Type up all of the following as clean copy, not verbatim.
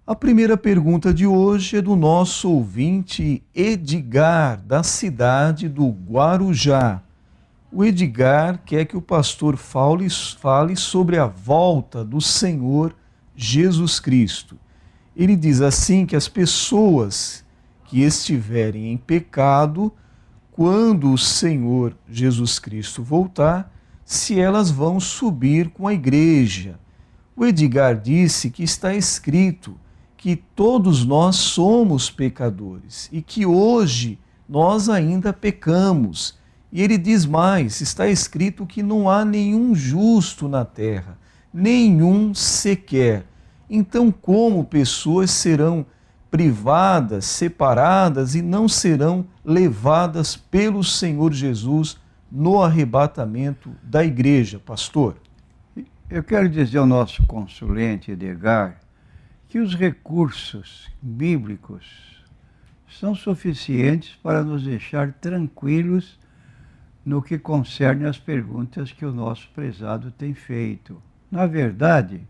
A primeira pergunta de hoje é do nosso ouvinte Edgar, da cidade do Guarujá. O Edgar quer que o pastor fale sobre a volta do Senhor Jesus Cristo. Ele diz assim que as pessoas que estiverem em pecado, quando o Senhor Jesus Cristo voltar, se elas vão subir com a igreja. O Edgar disse que está escrito que todos nós somos pecadores e que hoje nós ainda pecamos. E ele diz mais, está escrito que não há nenhum justo na terra, nenhum sequer. Então, como pessoas serão privadas, separadas e não serão levadas pelo Senhor Jesus no arrebatamento da igreja, pastor? Eu quero dizer ao nosso consulente Edgar que os recursos bíblicos são suficientes para nos deixar tranquilos no que concerne as perguntas que o nosso prezado tem feito. Na verdade,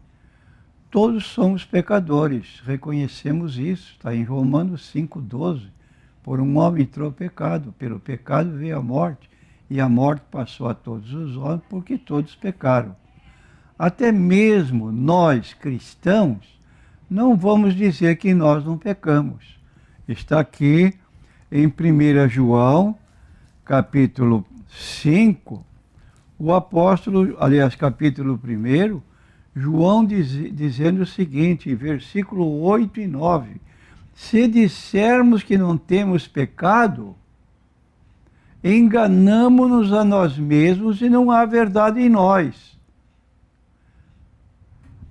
todos somos pecadores, reconhecemos isso, está em Romanos 5,12. Por um homem entrou o pecado, pelo pecado veio a morte, e a morte passou a todos os homens porque todos pecaram. Até mesmo nós, cristãos, não vamos dizer que nós não pecamos. Está aqui em 1 João, capítulo 5, o apóstolo, aliás, capítulo 1, João dizendo o seguinte, versículo 8 e 9, se dissermos que não temos pecado, enganamo-nos a nós mesmos e não há verdade em nós.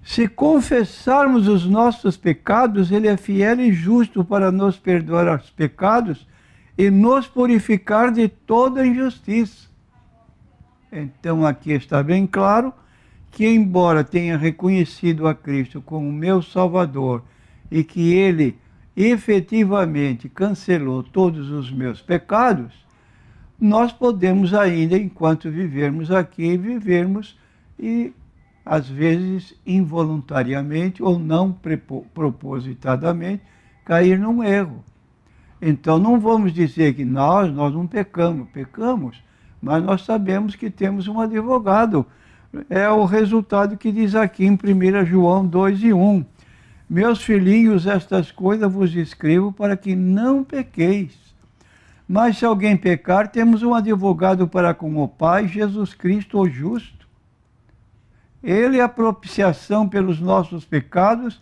Se confessarmos os nossos pecados, Ele é fiel e justo para nos perdoar os pecados e nos purificar de toda injustiça. Então aqui está bem claro que, embora tenha reconhecido a Cristo como meu Salvador e que Ele efetivamente cancelou todos os meus pecados, nós podemos ainda, enquanto vivermos aqui, vivermos e às vezes involuntariamente ou não propositadamente, cair num erro. Então não vamos dizer que nós não pecamos, mas nós sabemos que temos um advogado. É o resultado que diz aqui em 1 João 2 e 1. Meus filhinhos, estas coisas vos escrevo para que não pequeis. Mas se alguém pecar, temos um advogado para com o Pai, Jesus Cristo, o justo. Ele é a propiciação pelos nossos pecados,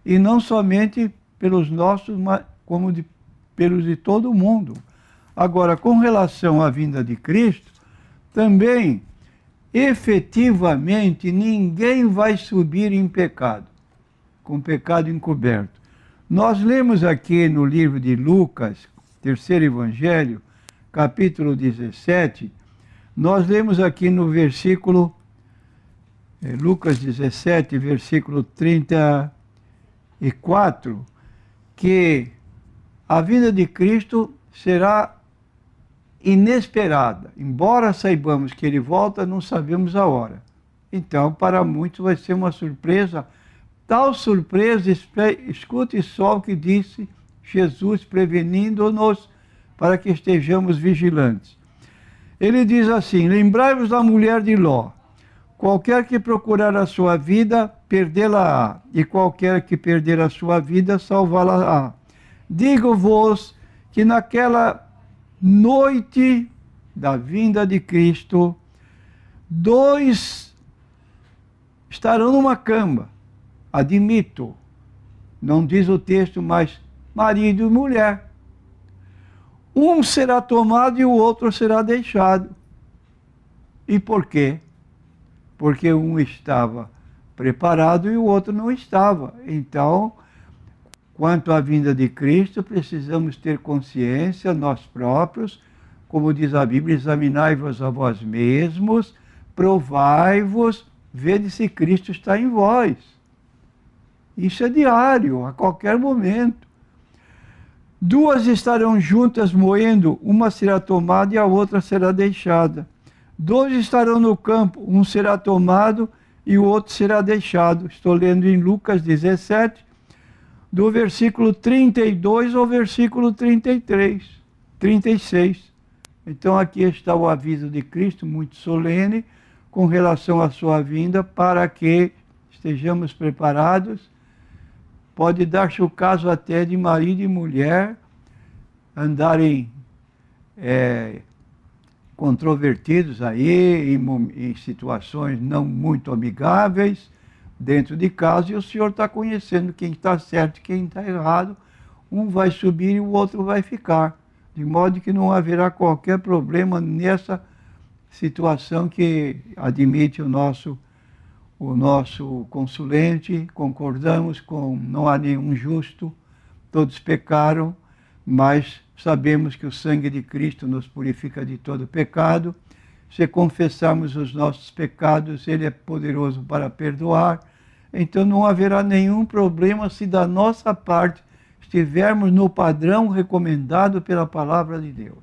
e não somente pelos nossos, mas como pelos de todo mundo. Agora, com relação à vinda de Cristo, também, efetivamente, ninguém vai subir em pecado, com pecado encoberto. Nós lemos aqui no livro de Lucas, terceiro evangelho, capítulo 17, nós lemos aqui no versículo Lucas 17, versículo 34, que a vinda de Cristo será inesperada. Embora saibamos que Ele volta, não sabemos a hora. Então, para muitos vai ser uma surpresa. Tal surpresa, escute só o que disse Jesus, prevenindo-nos para que estejamos vigilantes. Ele diz assim, lembrai-vos da mulher de Ló. Qualquer que procurar a sua vida, perdê-la-á, e qualquer que perder a sua vida, salvá-la-á. Digo-vos que naquela noite da vinda de Cristo, dois estarão numa cama, admito, não diz o texto, mas marido e mulher. Um será tomado e o outro será deixado. E por quê? Porque um estava preparado e o outro não estava. Então, quanto à vinda de Cristo, precisamos ter consciência, nós próprios, como diz a Bíblia, examinai-vos a vós mesmos, provai-vos, vede se Cristo está em vós. Isso é diário, a qualquer momento. Duas estarão juntas moendo, uma será tomada e a outra será deixada. Dois estarão no campo, um será tomado e o outro será deixado. Estou lendo em Lucas 17. do versículo 32 ao versículo 36. Então aqui está o aviso de Cristo, muito solene, com relação à sua vinda, para que estejamos preparados. Pode dar-se o caso até de marido e mulher andarem controvertidos aí, em situações não muito amigáveis, dentro de casa, e o Senhor está conhecendo quem está certo e quem está errado. Um vai subir e o outro vai ficar, de modo que não haverá qualquer problema nessa situação que admite o nosso consulente. Concordamos com não há nenhum justo, todos pecaram, mas sabemos que o sangue de Cristo nos purifica de todo pecado. Se confessarmos os nossos pecados, Ele é poderoso para perdoar. Então não haverá nenhum problema se da nossa parte estivermos no padrão recomendado pela palavra de Deus.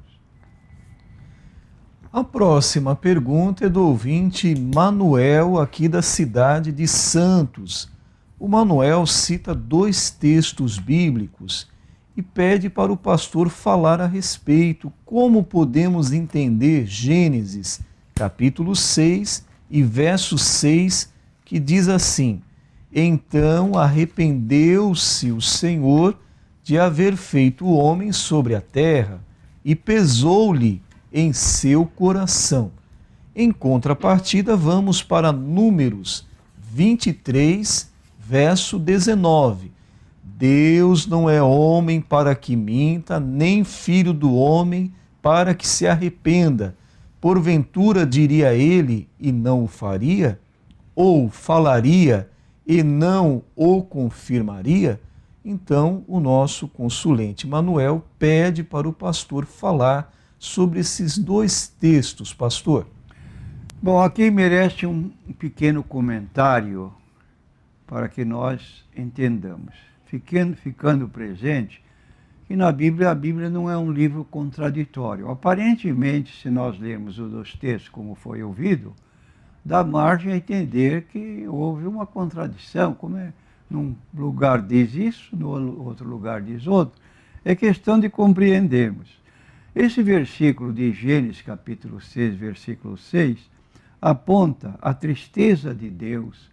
A próxima pergunta é do ouvinte Manuel, aqui da cidade de Santos. O Manuel cita 2 textos bíblicos e pede para o pastor falar a respeito. Como podemos entender Gênesis, capítulo 6 e verso 6, que diz assim: então arrependeu-se o Senhor de haver feito o homem sobre a terra, e pesou-lhe em seu coração. Em contrapartida, vamos para Números 23, verso 19. Deus não é homem para que minta, nem filho do homem para que se arrependa. Porventura diria ele e não o faria? Ou falaria e não o confirmaria? Então, o nosso consulente Manuel pede para o pastor falar sobre esses 2 textos, pastor. Bom, aqui merece um pequeno comentário para que nós entendamos. Ficando presente que na Bíblia, a Bíblia não é um livro contraditório. Aparentemente, se nós lermos os 2 textos como foi ouvido, dá margem a entender que houve uma contradição, como é, num lugar diz isso, no outro lugar diz outro. É questão de compreendermos. Esse versículo de Gênesis, capítulo 6, versículo 6, aponta a tristeza de Deus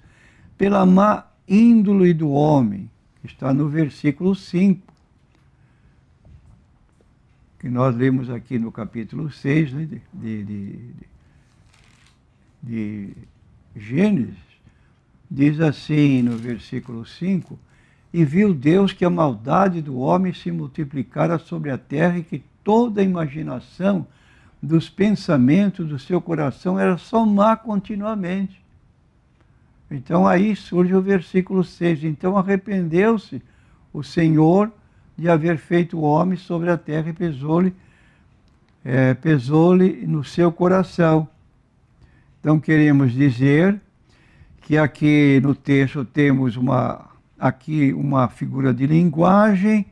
pela má índole do homem, que está no versículo 5, que nós lemos aqui no capítulo 6, né, de Gênesis. Diz assim no versículo 5: e viu Deus que a maldade do homem se multiplicara sobre a terra e que toda a imaginação dos pensamentos do seu coração era só má continuamente. Então aí surge o versículo 6. Então arrependeu-se o Senhor de haver feito o homem sobre a terra e pesou-lhe no seu coração. Então queremos dizer que aqui no texto temos uma figura de linguagem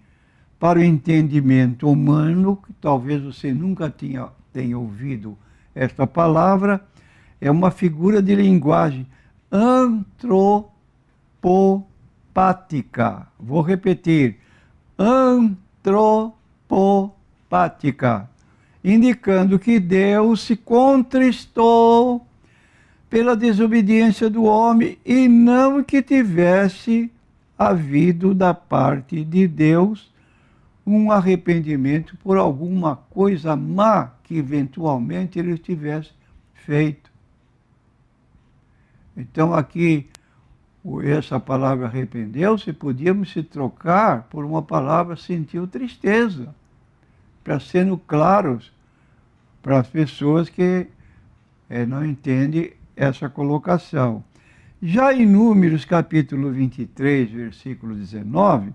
para o entendimento humano, que talvez você nunca tenha ouvido esta palavra. É uma figura de linguagem antropopática. Vou repetir: antropopática, indicando que Deus se contristou pela desobediência do homem e não que tivesse havido da parte de Deus um arrependimento por alguma coisa má que eventualmente ele tivesse feito. Então aqui, essa palavra arrependeu-se, podíamos se trocar por uma palavra sentiu tristeza, para sermos claros para as pessoas que não entendem essa colocação. Já em Números capítulo 23, versículo 19,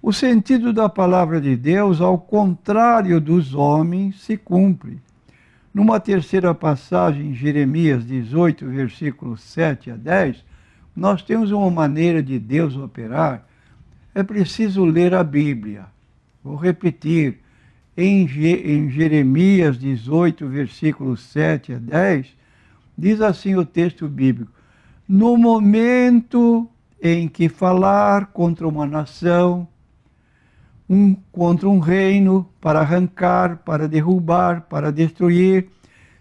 o sentido da palavra de Deus, ao contrário dos homens, se cumpre. Numa terceira passagem, em Jeremias 18, versículos 7 a 10, nós temos uma maneira de Deus operar. É preciso ler a Bíblia. Vou repetir. Em Jeremias 18, versículos 7 a 10, diz assim o texto bíblico: no momento em que falar contra uma nação, contra um reino, para arrancar, para derrubar, para destruir.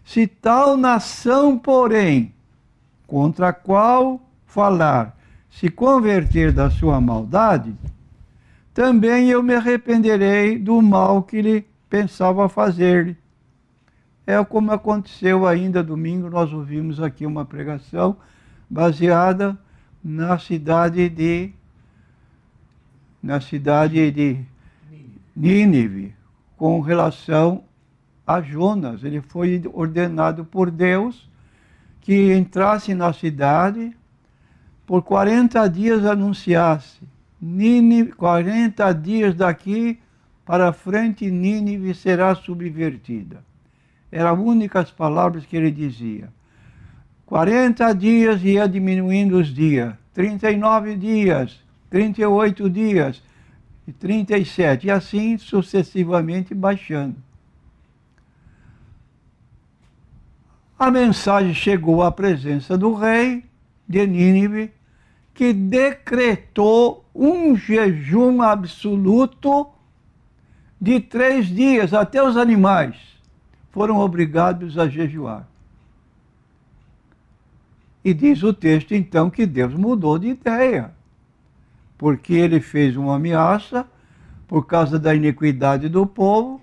Se tal nação, porém, contra a qual falar, se converter da sua maldade, também eu me arrependerei do mal que lhe pensava fazer-lhe. É como aconteceu ainda domingo, nós ouvimos aqui uma pregação baseada na cidade de Nínive, com relação a Jonas. Ele foi ordenado por Deus que entrasse na cidade, por 40 dias anunciasse. Nínive, 40 dias daqui para frente, Nínive será subvertida. Eram as únicas palavras que ele dizia. 40 dias ia diminuindo os dias. 39 dias, 38 dias, e 37, e assim sucessivamente baixando. A mensagem chegou à presença do rei de Nínive, que decretou um jejum absoluto de 3 dias. Até os animais foram obrigados a jejuar. E diz o texto, então, que Deus mudou de ideia, porque ele fez uma ameaça por causa da iniquidade do povo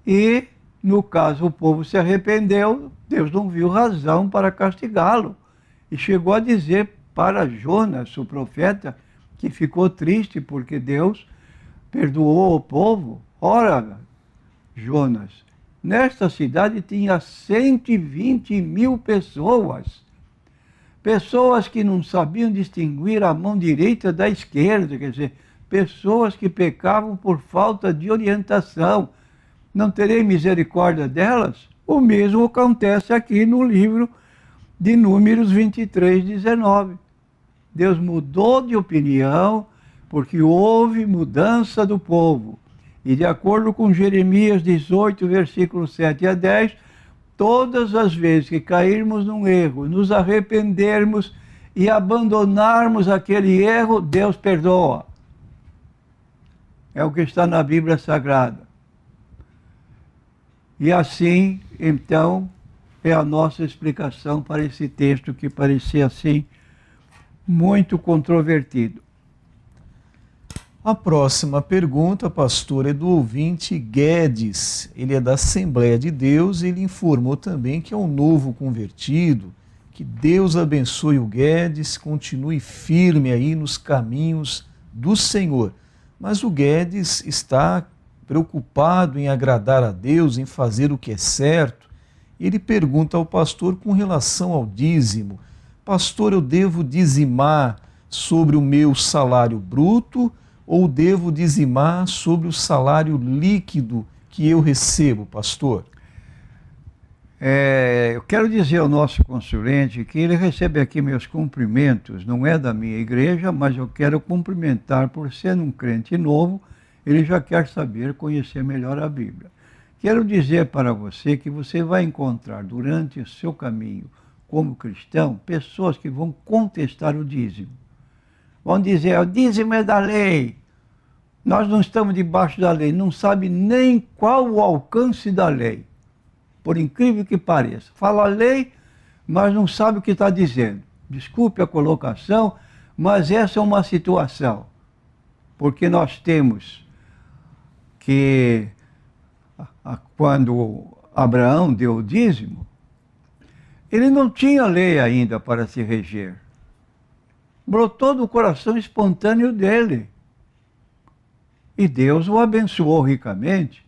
e, no caso, o povo se arrependeu, Deus não viu razão para castigá-lo. E chegou a dizer para Jonas, o profeta, que ficou triste porque Deus perdoou o povo. Ora, Jonas, nesta cidade tinha 120.000 pessoas. Pessoas que não sabiam distinguir a mão direita da esquerda, quer dizer, pessoas que pecavam por falta de orientação. Não terei misericórdia delas? O mesmo acontece aqui no livro de Números 23, 19. Deus mudou de opinião porque houve mudança do povo. E de acordo com Jeremias 18, versículos 7 a 10, todas as vezes que cairmos num erro, nos arrependermos e abandonarmos aquele erro, Deus perdoa. É o que está na Bíblia Sagrada. E assim, então, é a nossa explicação para esse texto que parecia assim muito controvertido. A próxima pergunta, pastor, é do ouvinte Guedes. Ele é da Assembleia de Deus e ele informou também que é um novo convertido. Que Deus abençoe o Guedes, continue firme aí nos caminhos do Senhor. Mas o Guedes está preocupado em agradar a Deus, em fazer o que é certo. Ele pergunta ao pastor com relação ao dízimo. Pastor, eu devo dizimar sobre o meu salário bruto ou devo dizimar sobre o salário líquido que eu recebo, pastor? Eu quero dizer ao nosso consulente que ele recebe aqui meus cumprimentos, não é da minha igreja, mas eu quero cumprimentar por ser um crente novo, ele já quer saber, conhecer melhor a Bíblia. Quero dizer para você que você vai encontrar durante o seu caminho como cristão pessoas que vão contestar o dízimo. Vão dizer, o dízimo é da lei. Nós não estamos debaixo da lei, não sabe nem qual o alcance da lei. Por incrível que pareça. Fala a lei, mas não sabe o que está dizendo. Desculpe a colocação, mas essa é uma situação. Porque nós temos que, quando Abraão deu o dízimo, ele não tinha lei ainda para se reger. Brotou do coração espontâneo dele. E Deus o abençoou ricamente.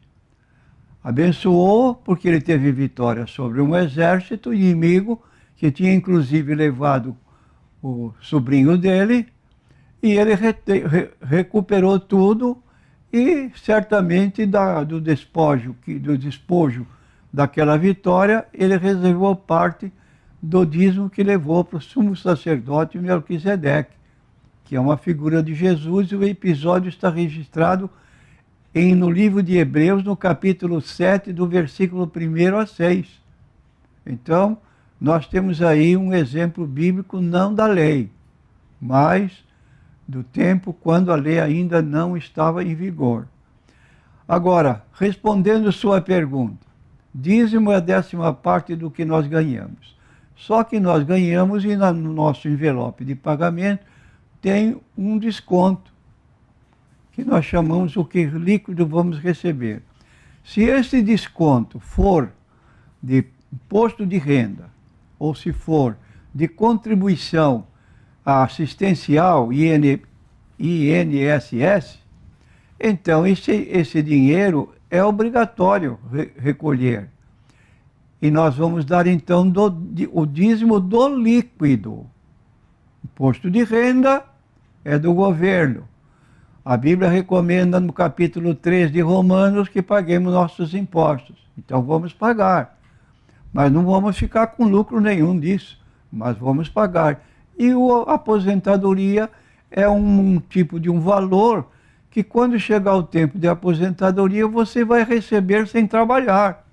Abençoou porque ele teve vitória sobre um exército inimigo que tinha inclusive levado o sobrinho dele, e ele recuperou tudo e certamente do despojo daquela vitória, ele reservou parte do dízimo que levou para o sumo sacerdote Melquisedeque, que é uma figura de Jesus, e o episódio está registrado no livro de Hebreus, no capítulo 7, do versículo 1 a 6. Então, nós temos aí um exemplo bíblico não da lei, mas do tempo quando a lei ainda não estava em vigor. Agora, respondendo sua pergunta, dízimo é a 10ª parte do que nós ganhamos. Só que nós ganhamos e no nosso envelope de pagamento tem um desconto, que nós chamamos o que líquido vamos receber. Se esse desconto for de imposto de renda, ou se for de contribuição assistencial, INSS, então esse dinheiro é obrigatório recolher. E nós vamos dar então o dízimo do líquido. Imposto de renda é do governo. A Bíblia recomenda no capítulo 3 de Romanos que paguemos nossos impostos. Então vamos pagar. Mas não vamos ficar com lucro nenhum disso, mas vamos pagar. E a aposentadoria é um tipo de um valor que quando chegar o tempo de aposentadoria você vai receber sem trabalhar.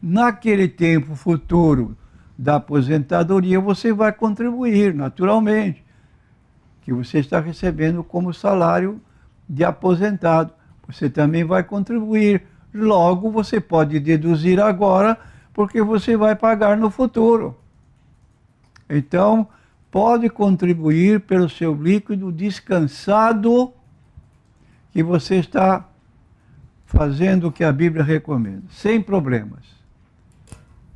Naquele tempo futuro da aposentadoria você vai contribuir naturalmente, que você está recebendo como salário de aposentado. Você também vai contribuir. Logo, você pode deduzir agora, porque você vai pagar no futuro. Então, pode contribuir pelo seu líquido descansado, que você está fazendo o que a Bíblia recomenda, sem problemas.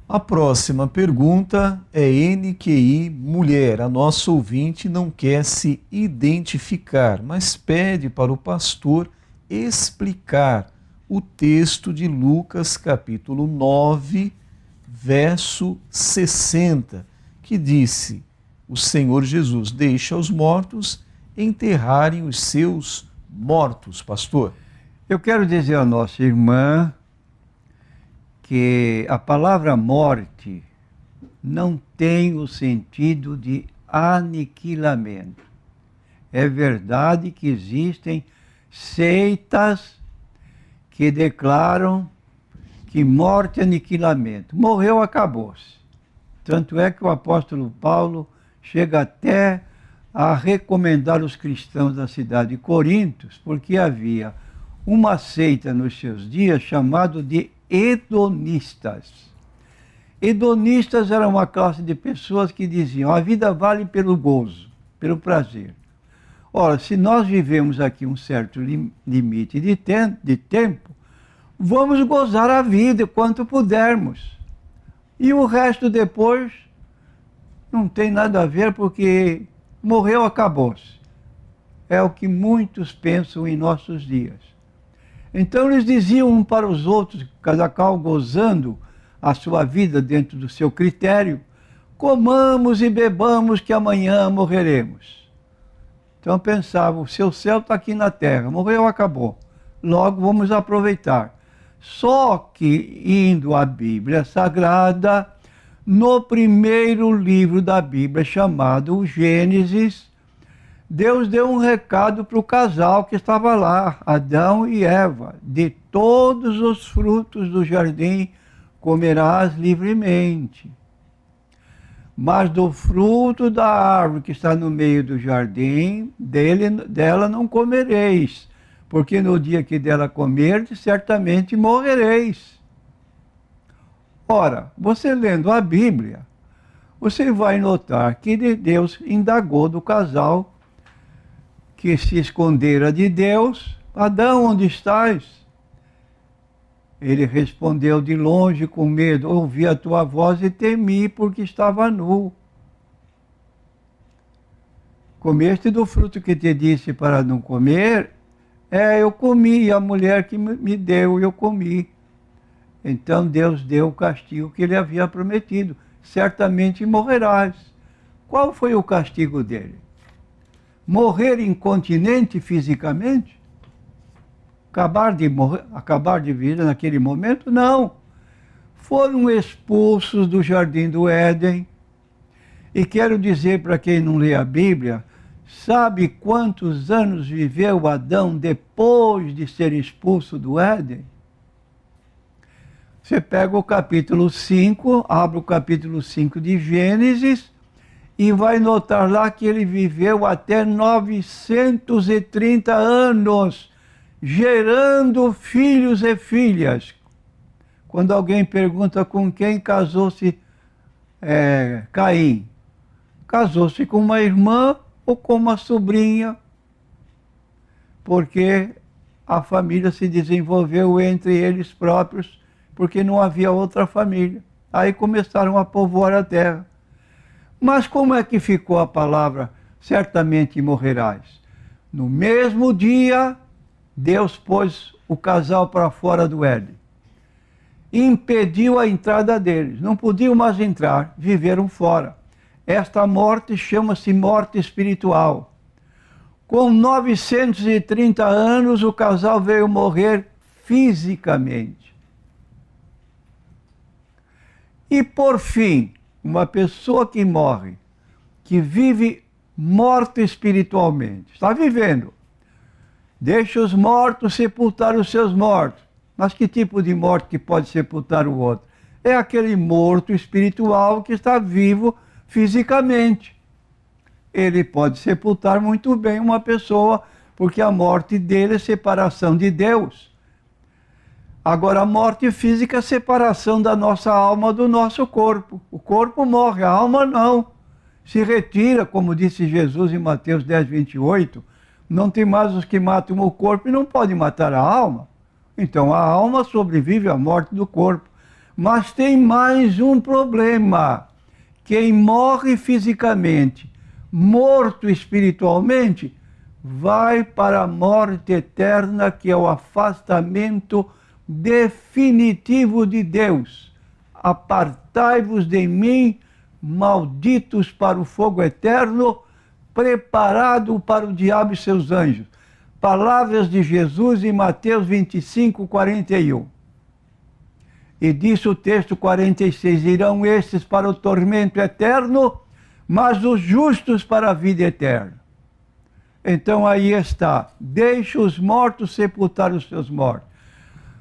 A próxima pergunta é NQI Mulher. A nossa ouvinte não quer se identificar, mas pede para o pastor explicar o texto de Lucas capítulo 9, verso 60, que disse: o Senhor Jesus deixa os mortos enterrarem os seus mortos. Pastor. Eu quero dizer à nossa irmã que a palavra morte não tem o sentido de aniquilamento. É verdade que existem seitas que declaram que morte é aniquilamento. Morreu, acabou-se. Tanto é que o apóstolo Paulo chega até a recomendar os cristãos da cidade de Corinto, porque havia uma seita nos seus dias chamada de hedonistas. Hedonistas era uma classe de pessoas que diziam: a vida vale pelo gozo, pelo prazer. Ora, se nós vivemos aqui um certo limite de tempo, vamos gozar a vida quanto pudermos. E o resto depois não tem nada a ver, porque morreu, acabou-se. É o que muitos pensam em nossos dias. Então eles diziam um para os outros, cada qual gozando a sua vida dentro do seu critério: comamos e bebamos que amanhã morreremos. Então pensavam: o seu céu está aqui na terra, morreu, acabou. Logo vamos aproveitar. Só que, indo à Bíblia Sagrada, no primeiro livro da Bíblia, chamado o Gênesis, Deus deu um recado para o casal que estava lá, Adão e Eva: de todos os frutos do jardim comerás livremente, mas do fruto da árvore que está no meio do jardim, dela não comereis, porque no dia que dela comerdes, certamente morrereis. Ora, você lendo a Bíblia, você vai notar que Deus indagou do casal que se escondera de Deus: Adão, onde estás? Ele respondeu: de longe, com medo, ouvi a tua voz e temi, porque estava nu. Comeste do fruto que te disse para não comer? Eu comi, e a mulher que me deu, eu comi. Então Deus deu o castigo que ele havia prometido: certamente morrerás. Qual foi o castigo dele? Morrer incontinente fisicamente? Acabar de vida naquele momento? Não. Foram expulsos do jardim do Éden. E quero dizer para quem não lê a Bíblia: sabe quantos anos viveu Adão depois de ser expulso do Éden? Você pega o capítulo 5, abre o capítulo 5 de Gênesis e vai notar lá que ele viveu até 930 anos, gerando filhos e filhas. Quando alguém pergunta com quem casou-se Caim, casou-se com uma irmã ou com uma sobrinha, porque a família se desenvolveu entre eles próprios, porque não havia outra família. Aí começaram a povoar a terra. Mas como é que ficou a palavra, certamente morrerás? No mesmo dia, Deus pôs o casal para fora do Éden. Impediu a entrada deles. Não podiam mais entrar, viveram fora. Esta morte chama-se morte espiritual. Com 930 anos, o casal veio morrer fisicamente. E por fim, uma pessoa que morre, que vive morto espiritualmente, está vivendo, deixa os mortos sepultar os seus mortos. Mas que tipo de morte que pode sepultar o outro? É aquele morto espiritual que está vivo fisicamente. Ele pode sepultar muito bem uma pessoa, porque a morte dele é separação de Deus. Agora, a morte física é a separação da nossa alma do nosso corpo. O corpo morre, a alma não. Se retira, como disse Jesus em Mateus 10, 28, não tem mais os que matam o corpo e não podem matar a alma. Então, a alma sobrevive à morte do corpo. Mas tem mais um problema. Quem morre fisicamente, morto espiritualmente, vai para a morte eterna, que é o afastamento definitivo de Deus. Apartai-vos de mim, malditos, para o fogo eterno, preparado para o diabo e seus anjos. Palavras de Jesus em Mateus 25, 41. E disse o texto 46, irão estes para o tormento eterno, mas os justos para a vida eterna. Então aí está, deixa os mortos sepultar os seus mortos.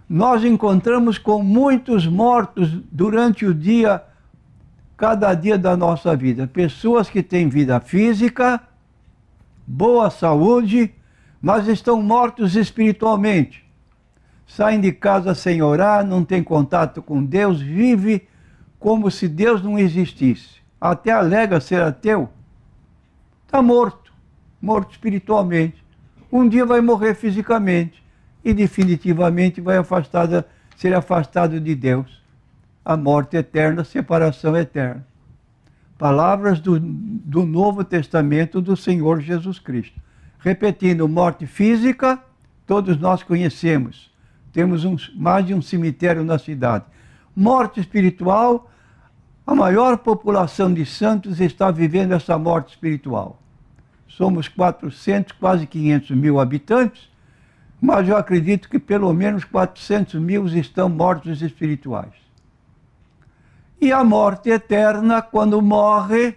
Nós encontramos com muitos mortos durante o dia, cada dia da nossa vida. Pessoas que têm vida física, boa saúde, mas estão mortos espiritualmente. Saem de casa sem orar, não tem contato com Deus, vive como se Deus não existisse. Até alega ser ateu. Está morto, morto espiritualmente. Um dia vai morrer fisicamente e definitivamente vai ser afastado de Deus. A morte eterna, a separação eterna. Palavras do Novo Testamento do Senhor Jesus Cristo. Repetindo, morte física, todos nós conhecemos. Temos mais de um cemitério na cidade. Morte espiritual, a maior população de santos está vivendo essa morte espiritual. Somos 400, quase 500 mil habitantes, mas eu acredito que pelo menos 400 mil estão mortos espirituais. E a morte eterna, quando morre,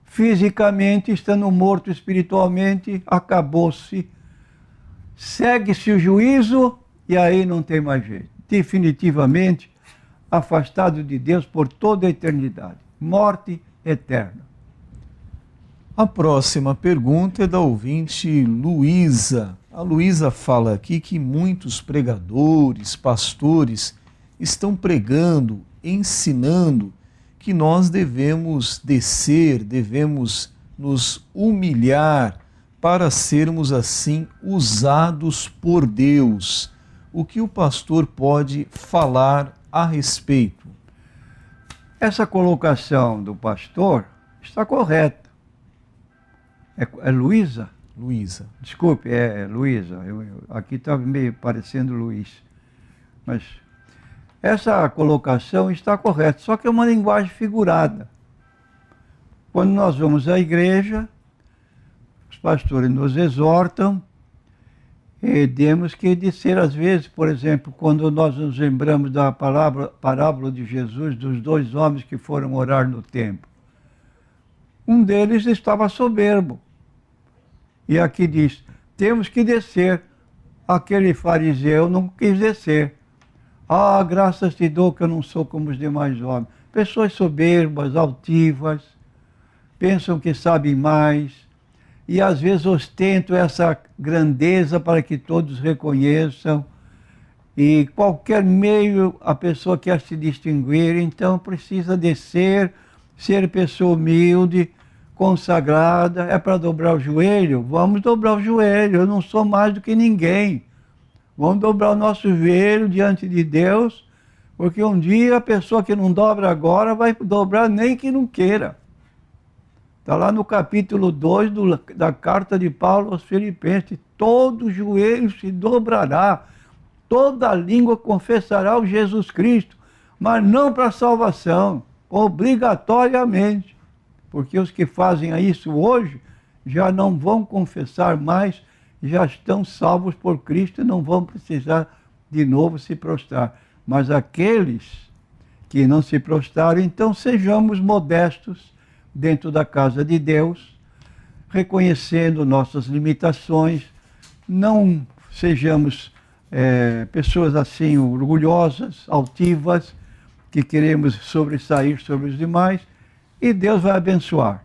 fisicamente, estando morto espiritualmente, acabou-se. Segue-se o juízo e aí não tem mais jeito. Definitivamente afastado de Deus por toda a eternidade. Morte eterna. A próxima pergunta é da ouvinte Luísa. A Luísa fala aqui que muitos pregadores, pastores, estão pregando, ensinando que nós devemos descer, devemos nos humilhar para sermos assim usados por Deus. O que o pastor pode falar a respeito? Essa colocação do pastor está correta. É Luísa? Luísa. Desculpe, é Luísa. Aqui está meio parecendo Luiz. Mas essa colocação está correta, só que é uma linguagem figurada. Quando nós vamos à igreja, os pastores nos exortam, e temos que descer às vezes, por exemplo, quando nós nos lembramos da parábola de Jesus, dos dois homens que foram orar no templo. Um deles estava soberbo. E aqui diz, temos que descer. Aquele fariseu não quis descer. Ah, graças te dou que eu não sou como os demais homens. Pessoas soberbas, altivas, pensam que sabem mais, e às vezes ostentam essa grandeza para que todos reconheçam, e qualquer meio a pessoa quer se distinguir, então precisa descer, ser pessoa humilde, consagrada. É para dobrar o joelho? Vamos dobrar o joelho, eu não sou mais do que ninguém. Vamos dobrar o nosso joelho diante de Deus, porque um dia a pessoa que não dobra agora vai dobrar nem que não queira. Está lá no capítulo 2 da carta de Paulo aos Filipenses: todo joelho se dobrará, toda língua confessará o Jesus Cristo, mas não para salvação, obrigatoriamente, porque os que fazem isso hoje já não vão confessar mais, já estão salvos por Cristo e não vão precisar de novo se prostrar. Mas aqueles que não se prostraram, então sejamos modestos dentro da casa de Deus, reconhecendo nossas limitações, não sejamos pessoas assim orgulhosas, altivas, que queremos sobressair sobre os demais, e Deus vai abençoar.